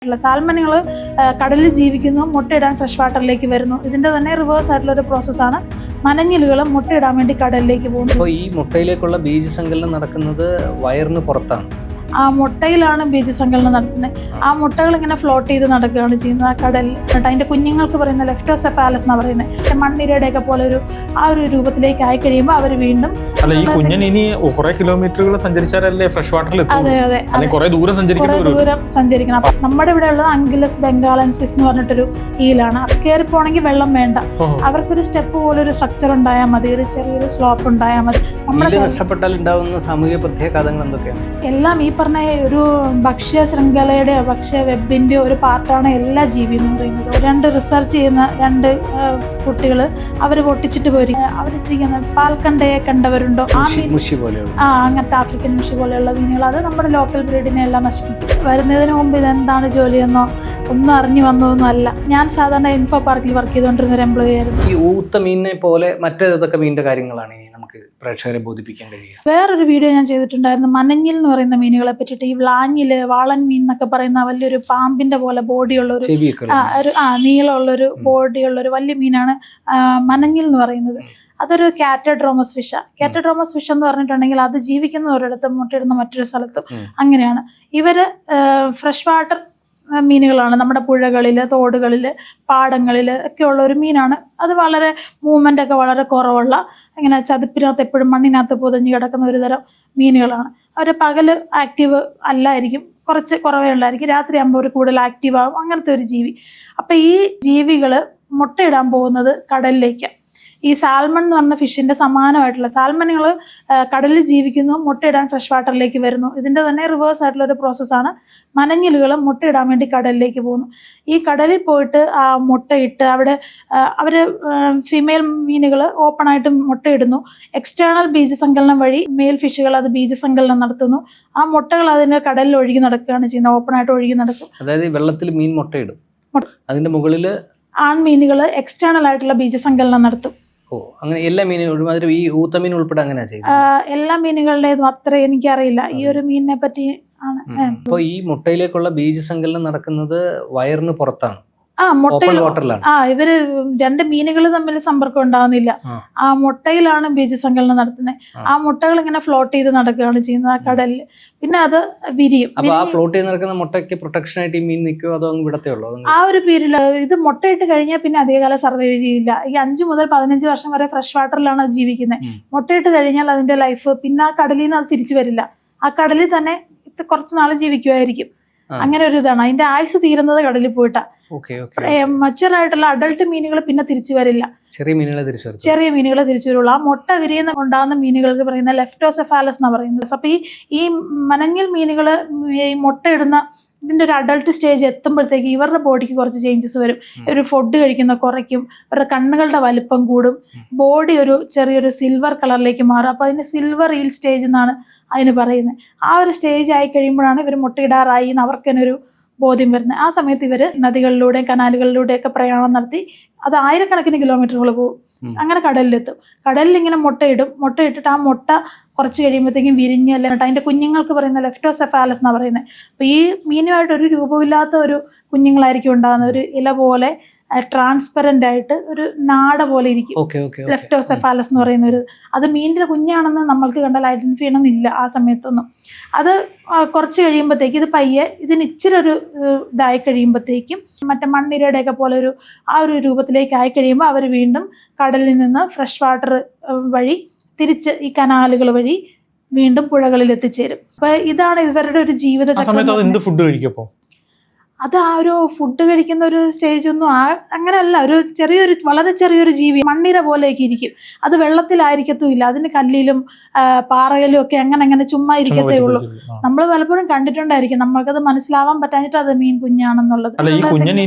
സമാനമായിട്ടുള്ള സാൽമനുകൾ കടലിൽ ജീവിക്കുന്നു, മുട്ടയിടാൻ ഫ്രഷ് വാട്ടറിലേക്ക് വരുന്നു. ഇതിൻ്റെ തന്നെ റിവേഴ്സ് ആയിട്ടുള്ള ഒരു പ്രോസസ്സാണ് മനഞ്ഞിലുകൾ മുട്ടയിടാൻ വേണ്ടി കടലിലേക്ക് പോകുന്നു. അപ്പോൾ ഈ മുട്ടയിലേക്കുള്ള ബീജസങ്കലനം നടക്കുന്നത് വയറിന് പുറത്താണ്. ആ മുട്ടയിലാണ് ബീജസങ്കലനം നടത്തുന്നത്. ആ മുട്ടകൾ ഇങ്ങനെ ഫ്ലോട്ട് ചെയ്ത് നടക്കുകയാണ് ചെയ്യുന്നത് ആ കടലിൽ. അതിൻ്റെ കുഞ്ഞുങ്ങൾക്ക് പറയുന്ന ലെപ്റ്റോസെഫാലസ് എന്നാണ് പറയുന്നത്. മണ്ണിരയുടെയൊക്കെ പോലെ ആ ഒരു രൂപത്തിലേക്ക് ആയി കഴിയുമ്പോൾ അവർ വീണ്ടും ഈ കുഞ്ഞൻ ഇനി കുറെ കിലോമീറ്ററുകൾ സഞ്ചരിച്ചാലല്ലേ ഫ്രഷ് വാട്ടറിൽ അതെ കുറെ ദൂരം സഞ്ചരിക്കണം. അപ്പം നമ്മുടെ ഇവിടെ ഉള്ളത് അങ്കിലസ് ബംഗാളൻസിസ് എന്ന് പറഞ്ഞിട്ടൊരു ഈലാണ്. കയറി പോണെങ്കിൽ വെള്ളം വേണ്ട, അവർക്കൊരു സ്റ്റെപ്പ് പോലെ ഒരു സ്ട്രക്ചർ ഉണ്ടായാൽ മതി, ഒരു ചെറിയൊരു സ്ലോപ്പ് ഉണ്ടായാൽ മതി. നഷ്ടപ്പെട്ടാൽ ഉണ്ടാവുന്ന സാമൂഹിക പ്രത്യാഘാതങ്ങൾ എന്തൊക്കെയാണ്? എല്ലാം ഈ പറഞ്ഞ ഒരു ഭക്ഷ്യ ശൃംഖലയുടെ ഭക്ഷ്യ വെബിന്റെ ഒരു പാർട്ടാണ് എല്ലാ ജീവി എന്ന് പറയുന്നത്. രണ്ട് റിസർച്ച് ചെയ്യുന്ന രണ്ട് കുട്ടികൾ അവർ പൊട്ടിച്ചിട്ട് പോയി അവരിട്ടിരിക്കുന്ന പാൽക്കണ്ടയെ കണ്ടവരുണ്ടോ? അങ്ങനത്തെ ആഫ്രിക്കൻ മുഷി പോലെയുള്ള മീനുകൾ അത് നമ്മുടെ ലോക്കൽ ബ്രീഡിനെ എല്ലാം നശിപ്പിക്കും. വരുന്നതിന് മുമ്പ് ഇതെന്താണ് ജോലിയെന്നോ ഒന്നും അറിഞ്ഞു വന്നതൊന്നും അല്ല. ഞാൻ സാധാരണ ഇൻഫോ പാർക്കിൽ വർക്ക് ചെയ്തുകൊണ്ടിരുന്ന ഒരു എംപ്ലോയി ആയിരുന്നു. ഈ ഊത്ത മീനിനെ പോലെ മറ്റേതൊക്കെ മീനിന്റെ കാര്യങ്ങളാണ് നമുക്ക് പ്രേക്ഷകരെ ബോധിപ്പിക്കാൻ കഴിയുക. വേറൊരു വീഡിയോ ഞാൻ ചെയ്തിട്ടുണ്ടായിരുന്നു മനഞ്ഞിൽ എന്ന് പറയുന്ന മീനുകളെ പറ്റിയിട്ട്. ഈ വ്ലാഞ്ഞില് വാളൻ മീൻ എന്നൊക്കെ പറയുന്ന വലിയൊരു പാമ്പിന്റെ പോലെ ബോഡിയുള്ള ഒരു നീളമുള്ളൊരു ബോഡിയുള്ള ഒരു വലിയ മീനാണ് മനഞ്ഞിൽ എന്ന് പറയുന്നത്. അതൊരു കാറ്റഡ്രോമസ് ഫിഷാണ്. കാറ്റഡ്രോമസ് ഫിഷ് എന്ന് പറഞ്ഞിട്ടുണ്ടെങ്കിൽ അത് ജീവിക്കുന്ന ഒരിടത്തും മുട്ടയിടുന്ന മറ്റൊരു സ്ഥലത്തും അങ്ങനെയാണ്. ഇവര് ഫ്രഷ് വാട്ടർ മീനുകളാണ്. നമ്മുടെ പുഴകളിൽ, തോടുകളിൽ, പാടങ്ങളിൽ ഒക്കെ ഉള്ള ഒരു മീനാണ്. അത് വളരെ മൂവ്മെൻ്റ് ഒക്കെ വളരെ കുറവുള്ള, ഇങ്ങനെ ചതുപ്പിനകത്ത് എപ്പോഴും മണ്ണിനകത്ത് പൊതിഞ്ഞ് കിടക്കുന്ന ഒരു തരം മീനുകളാണ്. അവർ പകൽ ആക്റ്റീവ് അല്ലായിരിക്കും, കുറച്ച് കുറവേ ഉള്ളായിരിക്കും. രാത്രി ആകുമ്പോൾ ഒരു കൂടുതൽ ആക്റ്റീവ് ആകും, അങ്ങനത്തെ ഒരു ജീവി. അപ്പം ഈ ജീവികൾ മുട്ടയിടാൻ പോകുന്നത് കടലിലേക്കാണ്. ഈ സാൽമൺ എന്ന് പറഞ്ഞ ഫിഷിന്റെ സമാനമായിട്ടുള്ള സാൽമനുകൾ കടലിൽ ജീവിക്കുന്നു, മുട്ടയിടാൻ ഫ്രഷ് വാട്ടറിലേക്ക് വരുന്നു. ഇതിൻ്റെ തന്നെ റിവേഴ്സ് ആയിട്ടുള്ള ഒരു പ്രോസസ്സാണ് മനഞ്ഞിലുകൾ മുട്ടയിടാൻ വേണ്ടി കടലിലേക്ക് പോകുന്നു. ഈ കടലിൽ പോയിട്ട് ആ മുട്ടയിട്ട് അവിടെ അവർ ഫീമെയിൽ മീനുകൾ ഓപ്പണായിട്ട് മുട്ടയിടുന്നു. എക്സ്റ്റേണൽ ബീജസങ്കലനം വഴി മെയിൽ ഫിഷുകൾ അത് ബീജസങ്കലനം നടത്തുന്നു. ആ മുട്ടകൾ അതിന് കടലിൽ ഒഴുകി നടക്കുകയാണ് ചെയ്യുന്നത്, ഓപ്പണായിട്ട് ഒഴുകി നടക്കും. അതായത് വെള്ളത്തിൽ മീൻ മുട്ടയിടും, അതിന്റെ മുകളിൽ ആൺമീനുകൾ എക്സ്റ്റേണൽ ആയിട്ടുള്ള ബീജസങ്കലനം നടത്തും. അങ്ങനെ എല്ലാ മീനും ഒരുമാതിരി ഈ ഊത്ത മീൻ ഉൾപ്പെടെ അങ്ങനെ ചെയ്യുന്നത്? എല്ലാ മീനുകളുടേതും അത്ര എനിക്കറിയില്ല. ഈ ഒരു മീനിനെ പറ്റി ആണ്. അപ്പോൾ ഈ മുട്ടയിലേക്കുള്ള ബീജസങ്കലനം നടക്കുന്നത് വയറിന് പുറത്താണ്. മുട്ടയിൽ ഇവര് രണ്ട് മീനുകൾ തമ്മിൽ സമ്പർക്കം ഉണ്ടാകുന്നില്ല. ആ മുട്ടയിലാണ് ബീജസങ്കലനം നടത്തുന്നത്. ആ മുട്ടകൾ ഇങ്ങനെ ഫ്ലോട്ട് ചെയ്ത് നടക്കുകയാണ് ചെയ്യുന്നത് ആ കടലിൽ. പിന്നെ അത് വിരിയും. അപ്പൊ ആ ഫ്ലോട്ട് ചെയ്ത് നടക്കുന്ന മുട്ടയ്ക്ക് പ്രൊട്ടക്ഷൻ ആയിട്ട് ഈ മീൻ നിൽക്കുമോ അതോ വിടത്തേ ഉള്ളൂ? ആ ഒരു പീരീഡ് ഇത് മുട്ടയിട്ട് കഴിഞ്ഞാൽ പിന്നെ അധികകാലം സർവൈവ് ചെയ്യില്ല. ഈ 5 മുതൽ 15 വർഷം വരെ ഫ്രഷ് വാട്ടറിലാണ് അത് ജീവിക്കുന്നത്. മുട്ടയിട്ട് കഴിഞ്ഞാൽ അതിന്റെ ലൈഫ് പിന്നെ ആ കടലിൽ നിന്ന് അത് തിരിച്ചു വരില്ല. ആ കടലിൽ തന്നെ കുറച്ച് നാൾ ജീവിക്കുമായിരിക്കും. അങ്ങനെ ഒരു ഇതാണ്. അതിന്റെ ആയുസ് തീരുന്നത് കടലിൽ പോയിട്ടാ. മച്ചുവർ ആയിട്ടുള്ള അഡൾട്ട് മീനുകൾ പിന്നെ തിരിച്ചു വരില്ല. ചെറിയ മീനുകളെ തിരിച്ചു വരുള്ളൂ. ആ മുട്ട വിരിയുന്ന ഉണ്ടാകുന്ന മീനുകൾക്ക് പറയുന്ന ലെപ്റ്റോസെഫാലസ് എന്നാണ് പറയുന്നത്. അപ്പൊ ഈ മനഞ്ഞിൽ മീനുകൾ ഈ മുട്ടയിടുന്ന ഇതിന്റെ ഒരു അഡൾട്ട് സ്റ്റേജ് എത്തുമ്പോഴത്തേക്ക് ഇവരുടെ ബോഡിക്ക് കുറച്ച് ചേഞ്ചസ് വരും. ഒരു ഫുഡ് കഴിക്കുന്ന കുറയ്ക്കും, ഇവരുടെ കണ്ണുകളുടെ വലിപ്പം കൂടും, ബോഡി ഒരു ചെറിയൊരു സിൽവർ കളറിലേക്ക് മാറും. അപ്പൊ അതിന് സിൽവർ ഈൽ സ്റ്റേജ് എന്നാണ് അതിന് പറയുന്നത്. ആ ഒരു സ്റ്റേജ് ആയി കഴിയുമ്പോഴാണ് ഇവർ മുട്ടയിടാറായി എന്ന് അവർക്ക് തന്നെ ഒരു ബോധ്യം വരുന്നത്. ആ സമയത്ത് ഇവർ നദികളിലൂടെയും കനാലുകളിലൂടെയൊക്കെ പ്രയാണം നടത്തി അത് ആയിരക്കണക്കിന് കിലോമീറ്ററുകൾ പോകും. അങ്ങനെ കടലിലെത്തും. കടലിൽ ഇങ്ങനെ മുട്ടയിട്ടിട്ട് ആ മുട്ട കുറച്ച് കഴിയുമ്പോഴത്തേക്കും വിരിഞ്ഞ് അല്ലെങ്കിൽ അതിൻ്റെ കുഞ്ഞുങ്ങൾക്ക് പറയുന്ന ലെപ്റ്റോസെഫാലസ് എന്നാണ് പറയുന്നത്. അപ്പോൾ ഈ മീനുമായിട്ട് ഒരു രൂപമില്ലാത്ത ഒരു കുഞ്ഞുങ്ങളായിരിക്കും ഉണ്ടാകുന്നത്. ഒരു ഇല പോലെ ട്രാൻസ്പെറൻ്റ് ആയിട്ട് ഒരു നാട പോലെ ഇരിക്കും ലെപ്റ്റോസെഫാലസ് എന്ന് പറയുന്ന ഒരു. അത് മീനിൻ്റെ കുഞ്ഞാണെന്ന് നമ്മൾക്ക് കണ്ടാൽ ഐഡൻറ്റിഫൈ ചെയ്യണമെന്നില്ല ആ സമയത്തൊന്നും. അത് കുറച്ച് കഴിയുമ്പോഴത്തേക്ക് ഇത് പയ്യെ ഇതിന് ഇച്ചിരി ഒരു ഇതായി കഴിയുമ്പോഴത്തേക്കും മറ്റേ മണ്ണിരയുടെയൊക്കെ പോലെ ആ ഒരു രൂപത്തിലേക്ക് ആയി കഴിയുമ്പോൾ അവർ വീണ്ടും കടലിൽ നിന്ന് ഫ്രഷ് വാട്ടർ വഴി തിരിച്ച് ഈ കനാലുകൾ വഴി വീണ്ടും പുഴകളിൽ എത്തിച്ചേരും. അപ്പൊ ഇതാണ് ഇവരുടെ ഒരു ജീവിത ചക്രം. അത് ആ ഒരു ഫുഡ് കഴിക്കുന്ന ഒരു സ്റ്റേജ് ഒന്നും അങ്ങനെയല്ല. ഒരു വളരെ ചെറിയൊരു ജീവി മണ്ണിര പോലെയൊക്കെ ഇരിക്കും. അത് വെള്ളത്തിലായിരിക്കത്തുമില്ല. അതിന് കല്ലിലും പാറയിലും ഒക്കെ അങ്ങനെ ചുമ്മാ ഇരിക്കത്തേ ഉള്ളൂ. നമ്മൾ പലപ്പോഴും കണ്ടിട്ടുണ്ടായിരിക്കും, നമ്മൾക്കത് മനസ്സിലാവാൻ പറ്റാഞ്ഞിട്ട് അത് മീൻ കുഞ്ഞാണെന്നുള്ളത്.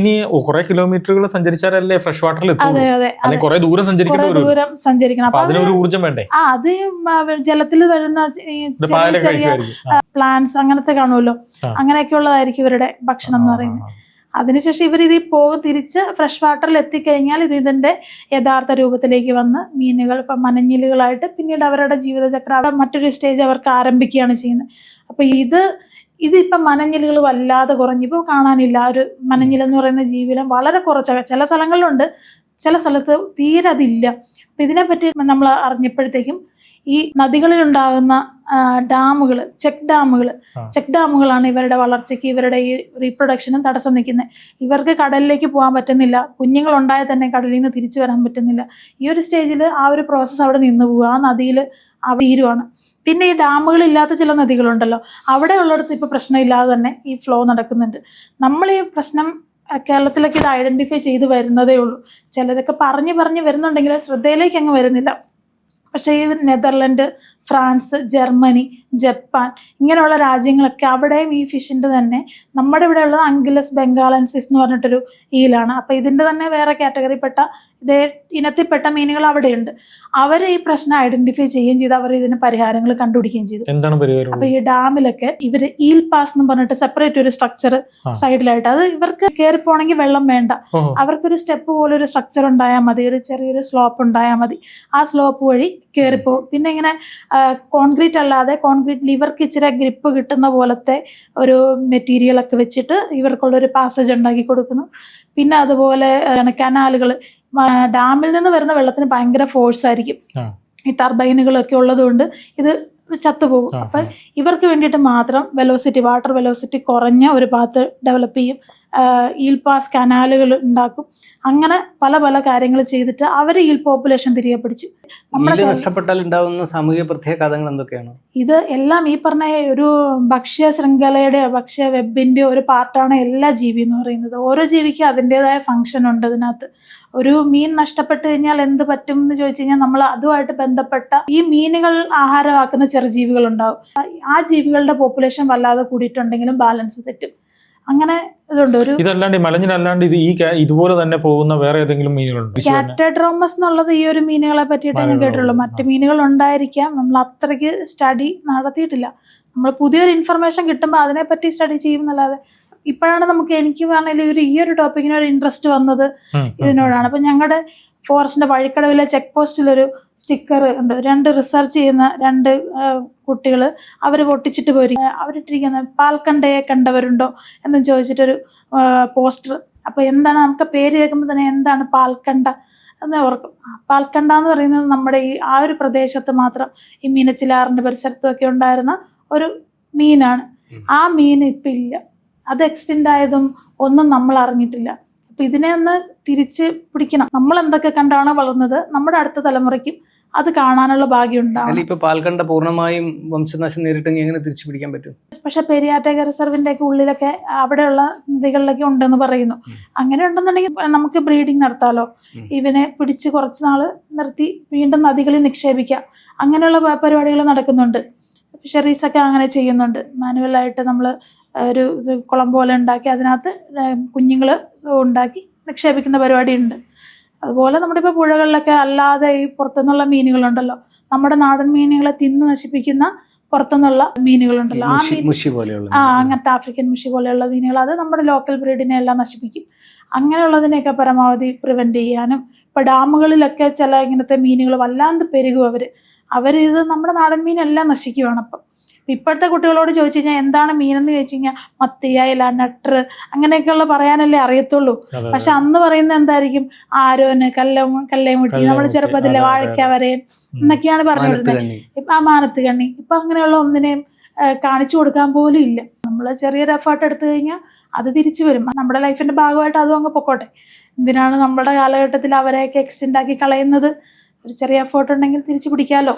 കിലോമീറ്ററുകൾ സഞ്ചരിച്ചാലല്ലേ ഫ്രഷ് വാട്ടറിൽ? അതെ, കുറെ ദൂരം സഞ്ചരിക്കണം. അപ്പൊ അത് ജലത്തിൽ വരുന്ന ചെറിയ പ്ലാന്റ്സ് അങ്ങനത്തെ കാണുമല്ലോ, അങ്ങനെയൊക്കെ ഉള്ളതായിരിക്കും ഇവരുടെ ഭക്ഷണം എന്ന് പറയുന്നത്. അതിനുശേഷം ഇവരിത് തിരിച്ച് ഫ്രഷ് വാട്ടറിൽ എത്തിക്കഴിഞ്ഞാൽ ഇതിന്റെ യഥാർത്ഥ രൂപത്തിലേക്ക് വന്ന് മീനുകൾ മനഞ്ഞിലുകളായിട്ട് പിന്നീട് അവരുടെ ജീവിതചക്രം മറ്റൊരു സ്റ്റേജ് അവർക്ക് ആരംഭിക്കുകയാണ് ചെയ്യുന്നത്. അപ്പൊ ഇതിപ്പം മനഞ്ഞിലുകൾ വല്ലാതെ കുറഞ്ഞു, ഇപ്പോൾ കാണാനില്ല. ഒരു മനഞ്ഞിലെന്ന് പറയുന്ന ജീവിതം വളരെ കുറച്ചൊക്കെ ചില സ്ഥലങ്ങളിലുണ്ട്, ചില സ്ഥലത്ത് തീരെ അതില്ല. അപ്പം ഇതിനെപ്പറ്റി നമ്മൾ അറിഞ്ഞപ്പോഴത്തേക്കും ഈ നദികളിലുണ്ടാകുന്ന ഡാമുകൾ, ചെക്ക് ഡാമുകളാണ് ഇവരുടെ വളർച്ചയ്ക്ക്, ഇവരുടെ ഈ റീപ്രൊഡക്ഷനും തടസ്സം നിൽക്കുന്നത്. ഇവർക്ക് കടലിലേക്ക് പോകാൻ പറ്റുന്നില്ല, കുഞ്ഞുങ്ങളുണ്ടായാൽ തന്നെ കടലിൽ നിന്ന് തിരിച്ചു വരാൻ പറ്റുന്നില്ല. ഈ ഒരു സ്റ്റേജിൽ ആ ഒരു പ്രോസസ്സ് അവിടെ നിന്ന് പോവുക, ആ നദിയിൽ അവിടെ തീരുവാണ്. പിന്നെ ഈ ഡാമുകളില്ലാത്ത ചില നദികളുണ്ടല്ലോ, അവിടെ ഉള്ളിടത്ത് ഇപ്പോൾ പ്രശ്നമില്ലാതെ തന്നെ ഈ ഫ്ലോ നടക്കുന്നുണ്ട്. നമ്മൾ ഈ പ്രശ്നം കേരളത്തിലേക്ക് ഇത് ഐഡൻറ്റിഫൈ ചെയ്ത് വരുന്നതേ ഉള്ളൂ. ചിലരൊക്കെ പറഞ്ഞ് വരുന്നുണ്ടെങ്കിൽ ശ്രദ്ധയിലേക്ക് അങ്ങ് വരുന്നില്ല. പക്ഷേ ഈ നെതർലൻഡ്, ഫ്രാൻസ്, ജർമ്മനി, ജപ്പാൻ ഇങ്ങനെയുള്ള രാജ്യങ്ങളൊക്കെ അവിടെയും ഈ ഫിഷിൻ്റെ തന്നെ, നമ്മുടെ ഇവിടെ ഉള്ളത് അങ്കിലസ് ബംഗാളൻസിസ് എന്ന് പറഞ്ഞിട്ടൊരു ഈലാണ്. അപ്പോൾ ഇതിൻ്റെ തന്നെ വേറെ കാറ്റഗറിപ്പെട്ട ഇതേ ഇനത്തിൽപ്പെട്ട മീനുകൾ അവിടെയുണ്ട്. അവർ ഈ പ്രശ്നം ഐഡന്റിഫൈ ചെയ്യുകയും ചെയ്ത് അവർ ഇതിന് പരിഹാരങ്ങൾ കണ്ടുപിടിക്കുകയും ചെയ്തു. എന്താണ് പരിഹാരം? അപ്പോൾ ഈ ഡാമിലൊക്കെ ഇവർ ഈൽ പാസ് എന്ന് പറഞ്ഞിട്ട് സെപ്പറേറ്റ് ഒരു സ്ട്രക്ചർ സൈഡിലായിട്ട്, അത് ഇവർക്ക് കയറി പോകണമെങ്കിൽ വെള്ളം വേണ്ട, അവർക്കൊരു സ്റ്റെപ്പ് പോലെ ഒരു സ്ട്രക്ചർ ഉണ്ടായാൽ മതി, ഒരു ചെറിയൊരു സ്ലോപ്പ് ഉണ്ടായാൽ മതി. ആ സ്ലോപ്പ് വഴി കയറിപ്പോകും. പിന്നെ ഇങ്ങനെ കോൺക്രീറ്റ് അല്ലാതെ കോൺക്രീറ്റിൽ ഇവർക്ക് ഇച്ചിരി ഗ്രിപ്പ് കിട്ടുന്ന പോലത്തെ ഒരു മെറ്റീരിയലൊക്കെ വെച്ചിട്ട് ഇവർക്കുള്ളൊരു പാസേജ് ഉണ്ടാക്കി കൊടുക്കുന്നു. പിന്നെ അതുപോലെ കനാലുകൾ, ഡാമിൽ നിന്ന് വരുന്ന വെള്ളത്തിന് ഭയങ്കര ഫോഴ്സ് ആയിരിക്കും, ഈ ടർബൈനുകളൊക്കെ ഉള്ളതുകൊണ്ട് ഇത് ചത്തുപോകും. അപ്പം ഇവർക്ക് വേണ്ടിയിട്ട് മാത്രം വാട്ടർ വെലോസിറ്റി കുറഞ്ഞ ഒരു പാത്ത് ഡെവലപ്പ് ചെയ്യും, ഈൽ പാസ് കനാലുകൾ ഉണ്ടാക്കും. അങ്ങനെ പല പല കാര്യങ്ങൾ ചെയ്തിട്ട് അവർ ഈൽ പോപ്പുലേഷൻ തിരികെ പിടിച്ചു. നമ്മുടെ നഷ്ടപ്പെട്ടാൽ ഉണ്ടാവുന്ന സാമൂഹിക പ്രത്യാഘാതങ്ങൾ എന്തൊക്കെയാണ്? ഇത് എല്ലാം ഈ പറഞ്ഞ ഒരു ഭക്ഷ്യ ശൃംഖലയുടെ, ഭക്ഷ്യ വെബിൻ്റെ ഒരു പാർട്ടാണ് എല്ലാ ജീവി എന്ന് പറയുന്നത്. ഓരോ ജീവിക്കും അതിൻ്റെതായ ഫങ്ഷൻ ഉണ്ട് അതിനകത്ത്. ഒരു മീൻ നഷ്ടപ്പെട്ട് കഴിഞ്ഞാൽ എന്ത് പറ്റും എന്ന് ചോദിച്ചു കഴിഞ്ഞാൽ നമ്മൾ അതുമായിട്ട് ബന്ധപ്പെട്ട ഈ മീനുകൾ ആഹാരമാക്കുന്ന ചെറുജീവികൾ ഉണ്ടാവും. ആ ജീവികളുടെ പോപ്പുലേഷൻ വല്ലാതെ കൂടിയിട്ടുണ്ടെങ്കിലും ബാലൻസ് തെറ്റും. അങ്ങനെ ഇതുണ്ട്. ഒരു ഇതല്ലാണ്ട് മലഞ്ഞിലല്ലാണ്ട് ഇതുപോലെ തന്നെ പോകുന്ന വേറെ ഏതെങ്കിലും മീനുകളുണ്ട്? കാറ്റഡ്രോമസ് എന്നുള്ളത് ഈ ഒരു മീനുകളെ പറ്റിയിട്ടേ ഞാൻ കേട്ടുള്ളൂ. മറ്റു മീനുകൾ ഉണ്ടായിരിക്കാം, നമ്മൾ അത്രയ്ക്ക് സ്റ്റഡി നടത്തിയിട്ടില്ല. നമ്മൾ പുതിയൊരു ഇൻഫർമേഷൻ കിട്ടുമ്പോൾ അതിനെപ്പറ്റി സ്റ്റഡി ചെയ്യുന്നല്ലാതെ ഇപ്പോഴാണ് എനിക്ക് വേണമെങ്കിൽ ഈ ഒരു ടോപ്പിക്കിന് ഒരു ഇൻട്രസ്റ്റ് വന്നത് ഇതിനോടാണ്. അപ്പം ഞങ്ങളുടെ ഫോറസ്റ്റിന്റെ വഴിക്കടവിലെ ചെക്ക് പോസ്റ്റിലൊരു സ്റ്റിക്കർ ഉണ്ട്. 2 റിസർച്ച് ചെയ്യുന്ന 2 കുട്ടികൾ അവർ പൊട്ടിച്ചിട്ട് പോയി, അവരിട്ടിരിക്കുന്ന പാൽക്കണ്ടയെ കണ്ടവരുണ്ടോ എന്നും ചോദിച്ചിട്ടൊരു പോസ്റ്റർ. അപ്പോൾ എന്താണ്, നമുക്ക് പേര് കേൾക്കുമ്പോൾ തന്നെ എന്താണ് പാൽക്കണ്ട എന്ന് ഓർക്കും. പാൽക്കണ്ട എന്ന് പറയുന്നത് നമ്മുടെ ആ ഒരു പ്രദേശത്ത് മാത്രം, ഈ മീനച്ചിലാറിൻ്റെ പരിസരത്തുമൊക്കെ ഉണ്ടായിരുന്ന ഒരു മീനാണ്. ആ മീൻ ഇപ്പം ഇല്ല, അത് എക്സ്റ്റെൻഡ് ആയതും ഒന്നും നമ്മൾ അറിഞ്ഞിട്ടില്ല. അപ്പം ഇതിനെ ഒന്ന് തിരിച്ച് പിടിക്കണം. നമ്മൾ എന്തൊക്കെ കണ്ടാണ് വളർന്നത്, നമ്മുടെ അടുത്ത തലമുറയ്ക്കും അത് കാണാനുള്ള ഭാഗ്യം ഉണ്ടാവും. ഇപ്പൊ പാൽക്കണ്ട പൂർണ്ണമായും വംശനാശം നേരിട്ടെങ്കിൽ എങ്ങനെ തിരിച്ചു പിടിക്കാൻ പറ്റും? പക്ഷെ പെരിയാർ റിസർവിന്റെ ഒക്കെ ഉള്ളിലൊക്കെ അവിടെയുള്ള നദികളിലൊക്കെ ഉണ്ടെന്ന് പറയുന്നു. അങ്ങനെ ഉണ്ടെന്നുണ്ടെങ്കിൽ നമുക്ക് ബ്രീഡിങ് നടത്താലോ, ഇവനെ പിടിച്ച് കുറച്ച് നാള് നിർത്തി വീണ്ടും നദികളിൽ നിക്ഷേപിക്കാം. അങ്ങനെയുള്ള പരിപാടികൾ നടക്കുന്നുണ്ട്. ഫിഷറീസൊക്കെ അങ്ങനെ ചെയ്യുന്നുണ്ട്. മാനുവലായിട്ട് നമ്മൾ ഒരു കുളം പോലെ ഉണ്ടാക്കി അതിനകത്ത് കുഞ്ഞുങ്ങൾ ഉണ്ടാക്കി നിക്ഷേപിക്കുന്ന പരിപാടിയുണ്ട്. അതുപോലെ നമ്മുടെ ഇപ്പോൾ പുഴകളിലൊക്കെ അല്ലാതെ ഈ പുറത്തുനിന്നുള്ള മീനുകളുണ്ടല്ലോ, നമ്മുടെ നാടൻ മീനുകളെ തിന്ന് നശിപ്പിക്കുന്ന പുറത്തുനിന്നുള്ള മീനുകളുണ്ടല്ലോ, അങ്ങനത്തെ ആഫ്രിക്കൻ മുഷി പോലെയുള്ള മീനുകൾ, അത് നമ്മുടെ ലോക്കൽ ബ്രീഡിനെ എല്ലാം നശിപ്പിക്കും. അങ്ങനെയുള്ളതിനെയൊക്കെ പരമാവധി പ്രിവെൻറ്റ് ചെയ്യാനും, ഇപ്പോൾ ഡാമുകളിലൊക്കെ ചില ഇങ്ങനത്തെ മീനുകൾ വല്ലാണ്ട് പെരുകും അവരിത് നമ്മുടെ നാടൻ മീനെല്ലാം നശിക്കുകയാണ്. അപ്പം ഇപ്പോഴത്തെ കുട്ടികളോട് ചോദിച്ചു കഴിഞ്ഞാൽ എന്താണ് മീനെന്ന് ചോദിച്ചു കഴിഞ്ഞാൽ മത്തി, അയല, നട്ടർ അങ്ങനെയൊക്കെയുള്ള പറയാനല്ലേ അറിയത്തുള്ളൂ. പക്ഷെ അന്ന് പറയുന്നത് എന്തായിരിക്കും, ആരോന്, കല്ലേമുട്ടി, നമ്മൾ ചെറുപ്പത്തിലെ വാഴയ്ക്ക വരയൻ എന്നൊക്കെയാണ് പറഞ്ഞിരുന്നത്. ഇപ്പം ആ മാനത്ത് കണ്ണി, ഇപ്പം അങ്ങനെയുള്ള ഒന്നിനെയും കാണിച്ചു കൊടുക്കാൻ പോലും ഇല്ല. നമ്മൾ ചെറിയൊരു എഫേർട്ട് എടുത്തു കഴിഞ്ഞാൽ അത് തിരിച്ചു വരും. നമ്മുടെ ലൈഫിൻ്റെ ഭാഗമായിട്ട് അതും അങ്ങ് പൊക്കോട്ടെ. എന്തിനാണ് നമ്മുടെ കാലഘട്ടത്തിൽ അവരെയൊക്കെ എക്സ്റ്റെൻഡ് ആക്കി കളയുന്നത്? ഒരു ചെറിയ എഫേർട്ട് ഉണ്ടെങ്കിൽ തിരിച്ചു പിടിക്കാമല്ലോ.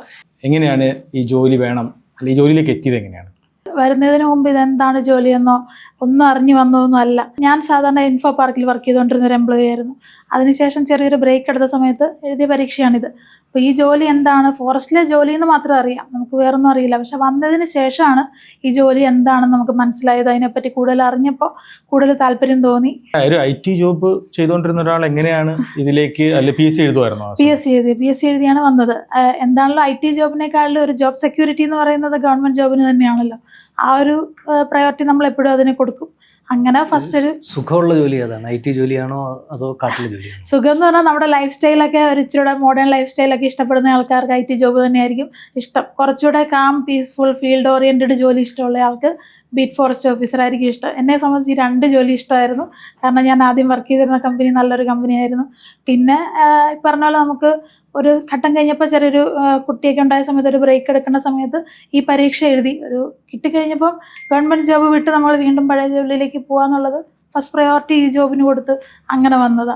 എങ്ങനെയാണ് ഈ ജോലി വേണം, അല്ലെങ്കിൽ ഈ ജോലിയിലേക്ക് എത്തിയത് എങ്ങനെയാണ്? വരുന്നതിന് മുമ്പ് ഇതെന്താണ് ജോലിയെന്നോ ഒന്നും അറിഞ്ഞു വന്നതൊന്നും അല്ല. ഞാൻ സാധാരണ ഇൻഫോ പാർക്കിൽ വർക്ക് ചെയ്തുകൊണ്ടിരുന്ന ഒരു എംപ്ലോയി ആയിരുന്നു. അതിനുശേഷം ചെറിയൊരു ബ്രേക്ക് എടുത്ത സമയത്ത് എഴുതിയ പരീക്ഷയാണിത്. അപ്പോൾ ഈ ജോലി എന്താണ്, ഫോറസ്റ്റിലെ ജോലി എന്ന് മാത്രം അറിയാം, നമുക്ക് വേറൊന്നും അറിയില്ല. പക്ഷെ വന്നതിന് ശേഷമാണ് ഈ ജോലി എന്താണെന്ന് നമുക്ക് മനസ്സിലായത്. അതിനെപ്പറ്റി കൂടുതൽ അറിഞ്ഞപ്പോൾ കൂടുതൽ താല്പര്യം തോന്നി. ഒരു IT ജോബ് ചെയ്തുകൊണ്ടിരുന്ന ഒരാൾ എങ്ങനെയാണ് ഇതിലേക്ക്, അല്ലെ PSC എഴുതുമായിരുന്നോ? PSC എഴുതിയാണ് വന്നത്. എന്താണല്ലോ IT ജോബിനേക്കാളും ഒരു ജോബ് സെക്യൂരിറ്റി എന്ന് പറയുന്നത് ഗവൺമെന്റ് ജോബിന് തന്നെയാണല്ലോ. ആ ഒരു പ്രയോറിറ്റി നമ്മൾ എപ്പോഴും അതിന് കൊടുക്കും. അങ്ങനെ ഫസ്റ്റ് ഒരു സുഖമുള്ള ജോലി ഏതാണ്? IT ജോലിയാണോ അതോ കാട്ടിലെ ജോലിയാണോ? സുഖം എന്ന് പറഞ്ഞാൽ നമ്മുടെ ലൈഫ് സ്റ്റൈലൊക്കെ ഒരു ഇച്ചിരി മോഡേൺ ലൈഫ് സ്റ്റൈലൊക്കെ ഇഷ്ടപ്പെടുന്ന ആൾക്കാർക്ക് IT ജോബ് തന്നെയായിരിക്കും ഇഷ്ടം. കുറച്ചുകൂടെ കാം പീസ്ഫുൾ ഫീൽഡ് ഓറിയന്റഡ് ജോലി ഇഷ്ടമുള്ള ആൾക്ക് ബീറ്റ് ഫോറസ്റ്റ് ഓഫീസർ ആയിരിക്കും ഇഷ്ടം. എന്നെ സംബന്ധിച്ച് ഈ 2 ജോലി ഇഷ്ടമായിരുന്നു. കാരണം ഞാൻ ആദ്യം വർക്ക് ചെയ്തിരുന്ന കമ്പനി നല്ലൊരു കമ്പനിയായിരുന്നു. പിന്നെ പറഞ്ഞ പോലെ നമുക്ക് ഒരു ഘട്ടം കഴിഞ്ഞപ്പോൾ ചെറിയൊരു കുട്ടിയൊക്കെ ഉണ്ടായ സമയത്ത് ഒരു ബ്രേക്ക് എടുക്കേണ്ട സമയത്ത് ഈ പരീക്ഷ എഴുതി ഒരു കിട്ടിക്കഴിഞ്ഞപ്പം ഗവൺമെൻറ് ജോബ് വിട്ട് നമ്മൾ വീണ്ടും പഴയ ജോലിയിലേക്ക് പോകാന്നുള്ളത് ഫസ്റ്റ് പ്രയോറിറ്റി ഈ ജോബിന് കൊടുത്ത് അങ്ങനെ വന്നതാണ്.